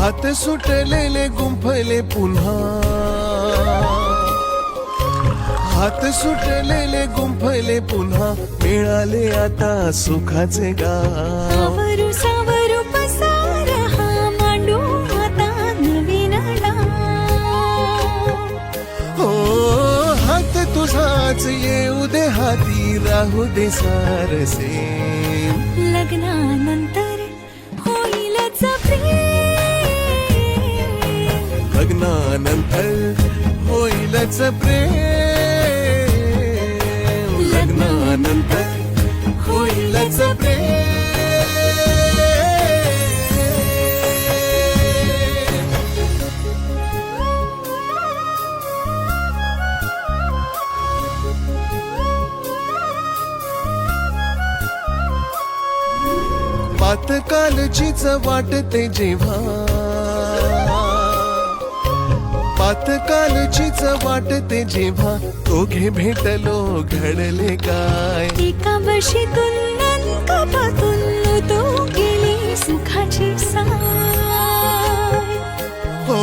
हात सुटलेले गुंफले पुन्हा, हात सुटलेले गुंफले पुन्हा, मिळाले आता सुखाचे गाव. सावरू सावरू पसार हा मांडू आता नवीन डाव. हो हात तुझाच येऊ दे हाती, राहू दे सारसे. लग्नानंतर होईलच प्रेम, लग्नानंतर होईलच प्रेम, लग्नानंतर होईलच प्रेम. पातकालचीच वाटते जेव्हा, पातकालचीच वाटते जेव्हा, दोघे भेटलो घडले काय. एका वर्षीतून कपातून तो गेली सुखाची साय. हो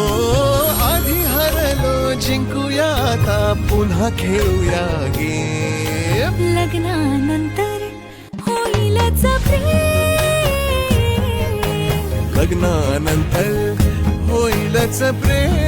आधी हरलो जिंकूया आता, पुन्हा खेळूया गेम. लग्नानंतर होईलच प्रेम, लग्नानंतर होईलच प्रेम.